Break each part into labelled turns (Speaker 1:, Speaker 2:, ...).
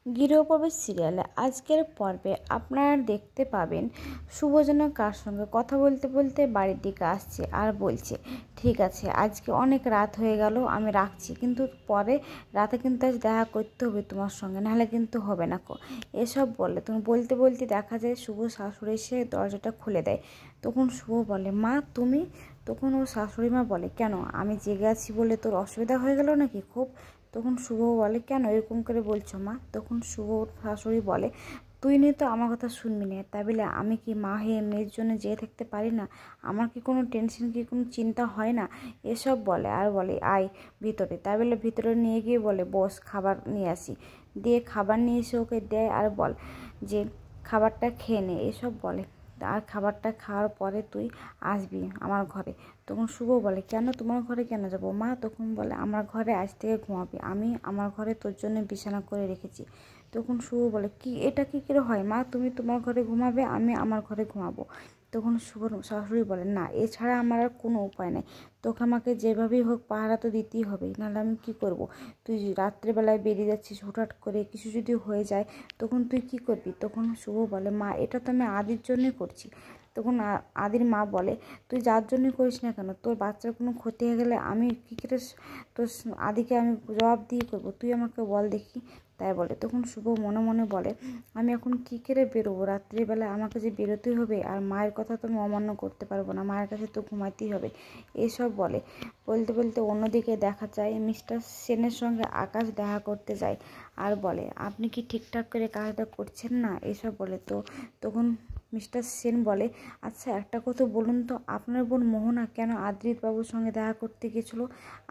Speaker 1: গৃহপ্রবেশ সিরিয়ালে আজকের পর্বে আপনারা দেখতে পাবেন শুভ যেন কার সঙ্গে কথা বলতে বলতে বাড়ির দিকে আসছে আর বলছে, ঠিক আছে আজকে অনেক রাত হয়ে গেল, আমি রাখছি, কিন্তু পরে রাতে কিন্তু আজ দেখা করতে হবে তোমার সঙ্গে, নাহলে কিন্তু হবে না এসব বলে তুমি বলতে বলতে দেখা যায় শুভ শাশুড়ি এসে দরজাটা খুলে দেয়। তখন শুভ বলে, মা তুমি? তখন ও শাশুড়ি মা বলে, কেন আমি জেগে আছি বলে তোর অসুবিধা হয়ে গেল নাকি খুব? তখন শুভ বলে, কেন এরকম করে বলছো মা? তখন শুভ শাশুড়ি বলে, তুই নিয়ে তো আমার কথা শুনবি না, তাই বলে আমি কি মা হয়ে মেয়ের জন্য যেয়ে থাকতে পারি না? আমার কি কোনো টেনশন, কি কোনো চিন্তা হয় না? এসব বলে আর বলে, আয় ভিতরে। তাই বলে ভিতরে নিয়ে গিয়ে বলে, বস খাবার নিয়ে আসি। দিয়ে খাবার নিয়ে এসে ওকে দেয় আর বল যে খাবারটা খেয়ে নে, এসব বলে। আর খাবারটা খাওয়ার পরে তুই আসবি আমার ঘরে। তখন শুভ বলে, কেন তোমার ঘরে কেন যাবো মা? তখন বলে, আমার ঘরে আজ থেকে ঘুমাবি, আমি আমার ঘরে তোর জন্য বিছানা করে রেখেছি। তখন শুভ বলে, কি এটা কি করে হয় মা? তুমি তোমার ঘরে ঘুমাবে, আমি আমার ঘরে ঘুমাবো। তখন শুভ শাশুড়ি বলে, না এছাড়া আমার আর কোনো উপায় নেই, তোকে আমাকে যেভাবেই হোক পাহারা তো দিতেই হবে, নাহলে আমি কী করব? তুই রাত্রেবেলায় বেরিয়ে যাচ্ছিস হুটহাট করে, কিছু যদি হয়ে যায় তখন তুই কি করবি? তখন শুভ বলে, মা এটা তো আমি আদির জন্যই করছি। তখন আদির মা বলে, তুই যার জন্যই করিস না কেন, তোর বাচ্চার কোনো ক্ষতি হয়ে গেলে আমি কী করে তোর আদিকে আমি জবাব দিয়ে করবো? তুই আমাকে বল দেখি। তাই বলে। তখন শুভ মনে মনে বলে, আমি এখন কী করে বেরোবো? রাত্রিবেলা আমাকে যে বেরোতেই হবে, আর মায়ের কথা তো আমি অমান্য করতে পারবো না, মায়ের কাছে তো ঘুমাতেই হবে। এসব বলে। বলতে বলতে অন্যদিকে দেখা যায় মিস্টার সেনের সঙ্গে আকাশ দেখা করতে যায় আর বলে, আপনি কি ঠিকঠাক করে কাজটা করছেন না? এসব বলে। তখন মিস্টার সেন বলে, আচ্ছা একটা কথা বলুন তো, আপনার বোন মোহনা কেন আদ্রিত বাবুর সঙ্গে দেখা করতে গেছিলো?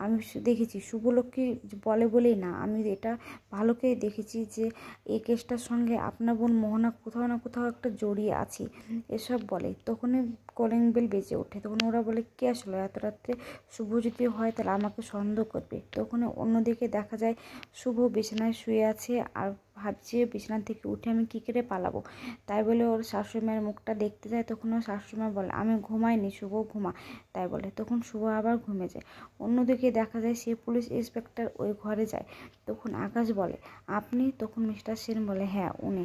Speaker 1: আমি দেখেছি শুভলক্ষ্মী বলে বলেই না, আমি এটা ভালোকেই দেখেছি যে এই কেসটার সঙ্গে আপনার বোন মোহনা কোথাও না কোথাও একটা জড়িয়ে আছে। এসব বলে। তখনই কলিং বেল বেজে ওঠে। তখন ওরা বলে, কে আসলো এত রাত্রে? শুভ যদি হয় তাহলে আমাকে সন্দেহ করবে। তখন অন্যদিকে দেখা যায় শুভ বিছানায় শুয়ে আছে আর ভাবছে বিছানা থেকে উঠে আমি কী করে পালাবো। তাই বলে ওর শাশুড়িমায়ের মুখটা দেখতে যায়। তখন ওর শাশুড়িমা বলে, আমি ঘুমাইনি, শুভ ঘুমা। তাই বলে। তখন শুভ আবার ঘুমে যায়। অন্যদিকে দেখা যায় সে পুলিশ ইন্সপেক্টর ওই ঘরে যায়। তখন আকাশ বলে, আপনি? তখন মিস্টার সেন বলে, হ্যাঁ উনি।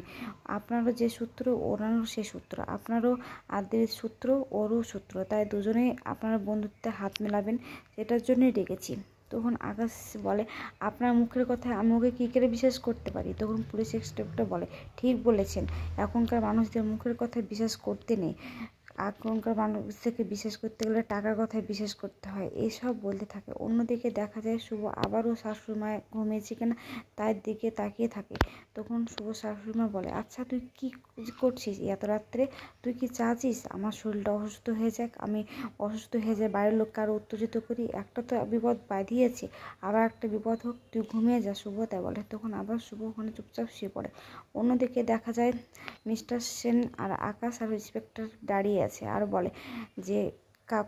Speaker 1: আপনারও যে সূত্র ওনারও সে সূত্র, আপনারও আদ্রির সূত্র ওরও সূত্র, তাই দুজনেই আপনারা বন্ধুত্বে হাত মেলাবেন, সেটার জন্যই ডেকেছি। তখন আকাশ বলে, আপনার মুখের কথায় আমি ওকে কী করে বিশ্বাস করতে পারি? তখন পুলিশ ইন্সপেক্টর বলে, ঠিক বলেছেন, এখনকার মানুষদের মুখের কথায় বিশ্বাস করতে নেই, এখনকার মানুষদেরকে বিশ্বাস করতে গেলে টাকার কথায় বিশ্বাস করতে হয়। এসব বলতে থাকে। অন্যদিকে দেখা যায় শুভ আবারও শাশুড়িমা ঘুমিয়েছে কিনা তার দিকে তাকিয়ে থাকে। তখন শুভ শাশুড়িমা বলে, আচ্ছা তুই কি করছিস এত রাত্রে? তুই কি চাচ্ছিস আমার শরীরটা অসুস্থ হয়ে যাক, আমি অসুস্থ হয়ে যায়, বাড়ির লোককে আরও উত্তেজিত করি? একটা তো বিপদ বাঁধিয়েছে, আবার একটা বিপদ হোক, তুই ঘুমিয়ে যা শুভ। তাই বলে। তখন আবার শুভ ওখানে চুপচাপ শুয়ে পড়ে। অন্যদিকে দেখা যায় মিস্টার সেন আর আকাশ আর ইন্সপেক্টর দাঁড়িয়ে আছে আর বলে যে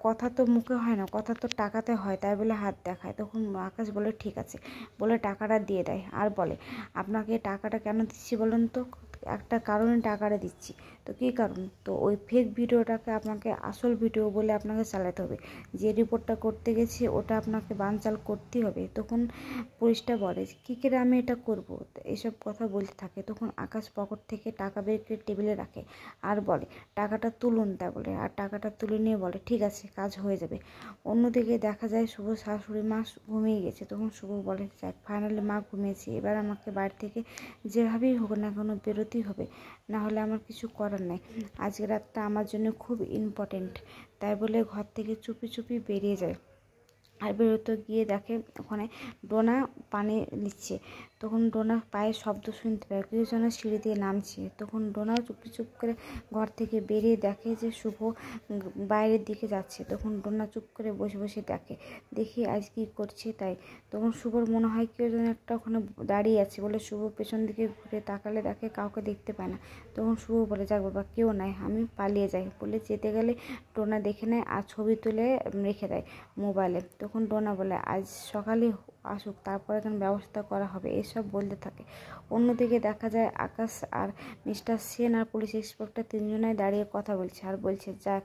Speaker 1: কথা তো মুখে হয় না, কথা তো টাকাতে হয়, তাই বলে হাত দেখায়। তখন আকাশ বলে, ঠিক আছে, বলে টাকাটা দিয়ে দেয় আর বলে, আপনাকে টাকাটা কেন দিচ্ছি বলুন তো? একটা কারণে টাকাটা দিচ্ছি। তো কী কারণ? তো ওই ফেক ভিডিওটাকে আপনাকে আসল ভিডিও বলে আপনাকে চালাতে হবে, যে রিপোর্টটা করতে গেছি ওটা আপনাকে বানচাল করতেই হবে। তখন পুলিশটা বলে, কী করে আমি এটা করবো? এইসব কথা বলতে থাকে। তখন আকাশ পকেট থেকে টাকা বের করে টেবিলে রাখে আর বলে, টাকাটা তুলুন। তা বলে। আর টাকাটা তুলে নিয়ে বলে, ঠিক আছে কাজ হয়ে যাবে। অন্যদিকে দেখা যায় শুভ শাশুড়ি মা ঘুমিয়ে গেছে। তখন শুভ বলে, যাক ফাইনালি মা ঘুমিয়েছে, এবার আমাকে বাড়ি থেকে যেভাবেই হোক না কেন বেরোতেই হবে, না হলে আমার কিছু করার নেই, আজকে রাতটা আমার জন্য খুব ইম্পর্টেন্ট। তাই বলে ঘর থেকে চুপি চুপি বেরিয়ে যায়। আর বেরোতে গিয়ে দেখে ওখানে ডোনা পানি নিচ্ছে। তখন ডোনা পায়ের শব্দ শুনতে পায়, কিছু জন সিঁড়ি দিয়ে নামছে। তখন ডোনাও চুপি চুপ করে ঘর থেকে বেরিয়ে দেখে যে শুভ বাইরের দিকে যাচ্ছে। তখন ডোনা চুপ করে বসে বসে দেখি আজ কী করছে। তাই তখন শুভর মনে হয় কেউ যেন একটা ওখানে দাঁড়িয়ে আছে বলে শুভ পেছন দিকে ঘুরে তাকালে দেখে কাউকে দেখতে পায় না। তখন শুভ বলে, যাক বাবা কেউ নাই, আমি পালিয়ে যাই বলে যেতে গেলে ডোনা দেখে নেয় আর ছবি তুলে রেখে দেয় মোবাইলে। তখন ডোনা বলে, আজ সকালে আসুক, তারপরে কেন ব্যবস্থা করা হবে। এসব এসব বলতে থাকে। অন্যদিকে দেখা যায় আকাশ আর মিস্টার সেন আর পুলিশ ইন্সপেক্টর তিনজনাই দাঁড়িয়ে কথা বলছে আর বলছে, যাক,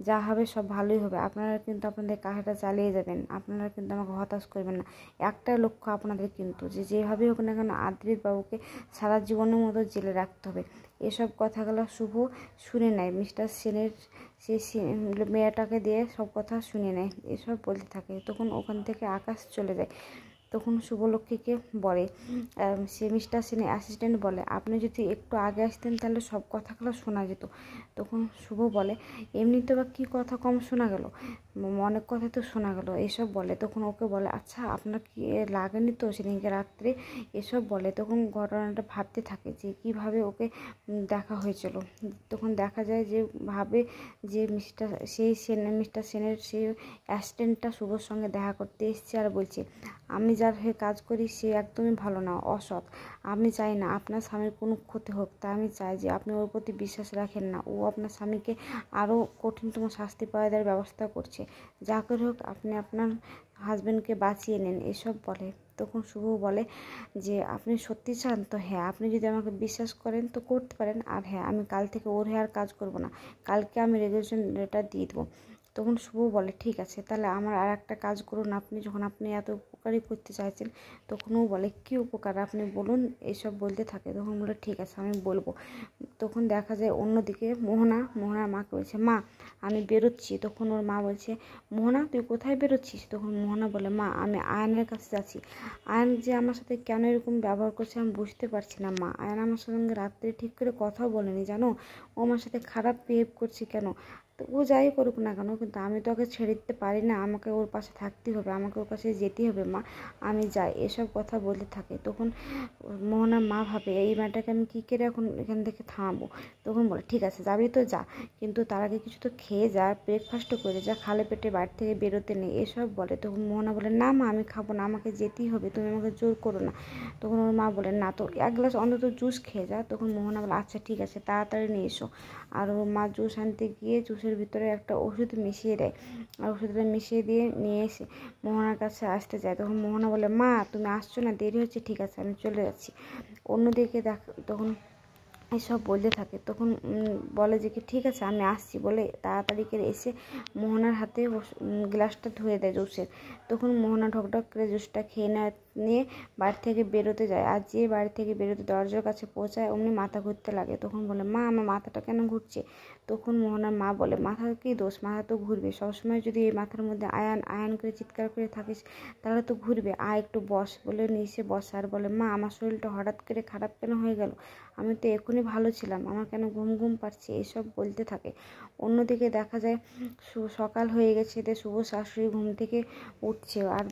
Speaker 1: যা হবে সব ভালোই হবে, আপনারা কিন্তু আপনাদের কাজটা চালিয়ে যাবেন, আপনারা কিন্তু আমাকে হতাশ করবেন না। একটা লক্ষ্য আপনাদের কিন্তু, যে যেভাবেই হোক না কেন আদ্রিত বাবুকে সারা জীবনের মতো জেলে রাখতে হবে। এসব কথাগুলো শুভ শুনে নেয়, মিস্টার সেনের সেই মেয়েটাকে দিয়ে সব কথা শুনে নেয়, এসব বলতে থাকে। তখন ওখান থেকে আকাশ চলে যায়। তখন শুভলক্ষ্মীকে বলে, সে মিস্টার সেনের অ্যাসিস্ট্যান্ট বলে, আপনি যদি একটু আগে আসতেন তাহলে সব কথাগুলো শোনা যেত। তখন শুভ বলে, এমনিতে বা কী কথা কম শোনা গেল, অনেক কথা তো শোনা গেল, এসব বলে। তখন ওকে বলে, আচ্ছা আপনার কি লাগেনি তো সেদিনকে রাত্রে, এসব বলে। তখন ঘটনাটা ভাবতে থাকে যে কীভাবে ওকে দেখা হয়েছিল। তখন দেখা যায় যে ভাবে যে মিস্টার সেনের সেই অ্যাসিস্ট্যান্টটা শুভর সঙ্গে দেখা করতে এসছে আর বলছে, আমি যার হয়ে কাজ করি সে একদমই ভালো না, অসৎ। আমি চাই না আপনার স্বামীর কোনো ক্ষতি হোক, তাই আমি চাই যে আপনি ওর প্রতি বিশ্বাস রাখেন না। ও আপনার স্বামীকে আরও কঠিনতম শাস্তি পাওয়া দেওয়ার ব্যবস্থা করছে, যা করে হোক আপনি আপনার হাজব্যান্ডকে বাঁচিয়ে নেন, এসব বলে। তখন শুভ বলে যে আপনি সত্যি চান তো? হ্যাঁ, আপনি যদি আমাকে বিশ্বাস করেন তো করতে পারেন, আর হ্যাঁ, আমি কাল থেকে ওর হয়ে আর কাজ করব না, কালকে আমি রেজিগনেশন লেটার দিয়ে দেবো। তখন শুভ বলে, ঠিক আছে, তাহলে আমার আর একটা কাজ করুন আপনি, যখন আপনি এত উপকারই করতে চাইছেন। তখন ও বলে, কী উপকার আপনি বলুন, এসব বলতে থাকে। তখন বলে, ঠিক আছে আমি বলবো। তখন দেখা যায় অন্যদিকে মোহনার মাকে বলছে, মা আমি বেরোচ্ছি। তখন ওর মা বলছে, মোহনা তুই কোথায় বেরোচ্ছিস? তখন মোহনা বলে, মা আমি আয়নের কাছে যাচ্ছি। আয়ন যে আমার সাথে কেন এরকম ব্যবহার করছে আমি বুঝতে পারছি না মা। আয়ন আমার সঙ্গে রাত্রে ঠিক করে কথাও বলেনি, জানো, ও আমার সাথে খারাপ বিহেভ করছে কেন? তো ও যাই করুক না কেন, কিন্তু আমি তো ওকে ছেড়ে দিতে পারি না, আমাকে ওর পাশে থাকতেই হবে, আমাকে ওর কাছে যেতেই হবে মা, আমি যাই, এসব কথা বলতে থাকে। তখন মোহনার মা ভাবে, এই মেয়েটাকে আমি কী করে এখন এখান থেকে থামাবো। তখন বলে, ঠিক আছে যাবি তো যা, কিন্তু তার আগে কিছু তো খেয়ে যা, ব্রেকফাস্টও করে যা, খালি পেটে বাড়ি থেকে বেরোতে নেই, এসব বলে। তখন মোহনা বলে, না মা আমি খাবো না, আমাকে যেতেই হবে, তুমি আমাকে জোর করো না। তখন ওর মা বলে, না তো এক গ্লাস অন্তত জুস খেয়ে যা। তখন মোহনা বলে, আচ্ছা ঠিক আছে, তাড়াতাড়ি নিয়ে এসো। আর ওর মা জুস আনতে গিয়ে জুসের ভিতরে একটা ওষুধ মিশিয়ে দেয়, আর ওষুধটা মিশিয়ে দিয়ে নিয়ে এসে মোহনার কাছে আসতে যায়। তখন মোহনা বলে, মা তুমি আসছো না, দেরি হচ্ছে, ঠিক আছে আমি চলে যাচ্ছি। অন্যদিকে তখন এসব বলতে থাকে। তখন বলে যে কি ঠিক আছে আমি আসছি বলে তাড়াতাড়ি করে এসে মোহনার হাতে গ্লাসটা ধুয়ে দেয় জুসের। তখন মোহনা ঢকঢক করে জুসটা খেয়ে নিয়ে বাড়ি থেকে বেরোতে যায়, আর যে বাড়ি থেকে বেরোতে দরজার কাছে পৌঁছায় অমনি মাথা ঘুরতে লাগে। তখন বলে, মা আমার মাথাটা কেন ঘুরছে? তখন মোহনার মা বলে, মাথার কী দোষ, মাথা তো ঘুরবে, সবসময় যদি এই মাথার মধ্যে আয়ান আয়ান করে চিৎকার করে থাকিস তাহলে তো ঘুরবে, একটু বস বলে নিয়ে এসে বসে। আর বলে, মা আমার শরীরটা হঠাৎ করে খারাপ কেন হয়ে গেল, আমি তো এখনই ভালো ছিলাম, আমার কেন ঘুম ঘুম পাচ্ছে, এসব বলতে থাকে। অন্যদিকে দেখা যায় সকাল হয়ে গেছে, এতে শুভ শাশুড়ি ঘুম থেকে উঠছে আর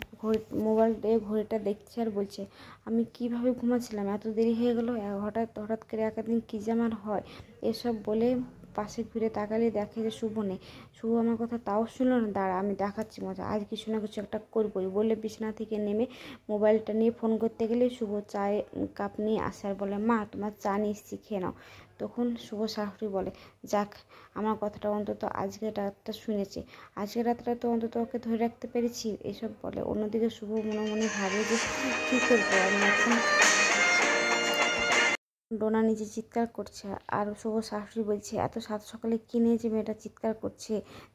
Speaker 1: মোবাইল দিয়ে ঘড়িটা দেখছে আর বলছে, আমি কিভাবে ঘুমাচ্ছিলাম, এত দেরি হয়ে গেল, হঠাৎ হঠাৎ করে একদিন কী যে আমার হয়। এসব বলে পাশে ঘুরে তাকালে দেখে যে শুভ নেই। শুভ আমার কথা তাও শুনলো না, দাঁড়া আমি দেখাচ্ছি মজা, আজ কিছু না কিছু একটা করবোই বলে বিছানা থেকে নেমে মোবাইলটা নিয়ে ফোন করতে গেলে শুভ চায়ে কাপ নিয়ে আসে আর বলে, মা তোমার চা নিয়ে এসেছি খেয়ে নাও। তখন শুভ শাশুড়ি বলে, যাক আমার কথাটা অন্তত আজকের রাতটা শুনেছে, আজকের রাতটা তো অন্তত ওকে ধরে রাখতে পেরেছি, এসব বলে। অন্যদিকে শুভ মনে মনে ভাবে যে কী করবো আমি এখন। ডোনা নিজে চিৎকার করছে আর শুভ শাশুড়ি বলছে, এত সাত সকালে কী নিয়ে যে মেয়েটা চিৎকার করছে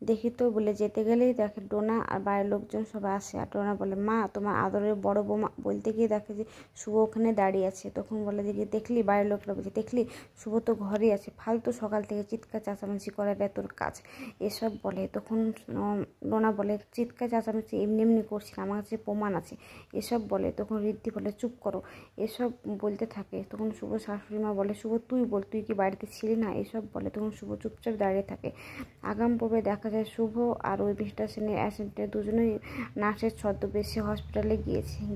Speaker 1: দেখি তো, বলে যেতে গেলেই দেখে ডোনা আর বাড়ির লোকজন সবাই আসে। আর ডোনা বলে, মা তোমার আদরের বড় বৌমা, বলতে গিয়ে দেখে যে শুভ ওখানে দাঁড়িয়ে আছে। তখন বলে যে দেখলি, বাড়ির লোকরা বলছে, দেখলি শুভ তো ঘরেই আছে, ফালতু সকাল থেকে চিৎকার চেঁচামেচি করাটা তোর কাজ, এসব বলে। তখন ডোনা বলে, চিৎকার চেঁচামেচি এমনি এমনি করছি না, আমার কাছে প্রমাণ আছে, এসব বলে। তখন ঋদ্ধি বলে, চুপ করো, এসব বলতে থাকে। তখন শুভ শাশুড়ি মা বলে, শুভ তুই বল, তুই কি বাড়িতে ছিলি না, এসব বলে। তখন শুভ চুপচাপ দাঁড়িয়ে থাকে। আগাম পর্বে দেখা যায় শুভ আর ওই মিস্টার সেনের অ্যাসিস্ট্যান্ট দুজনেই নার্সের ছদ্মবেশে হসপিটালে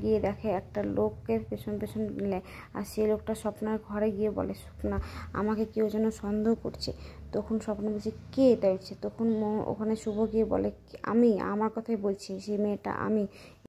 Speaker 1: গিয়ে দেখে একটা লোকের পেছন পেছন নেয়, আর সেই লোকটা স্বপ্নার ঘরে গিয়ে বলে, স্বপ্না আমাকে কেউ যেন সন্দেহ করছে। তখন স্বপ্ন বলছে, কে এটা হচ্ছে? তখন ওখানে শুভ গিয়ে বলে, আমি আমার কথাই বলছি, সেই মেয়েটা আমি।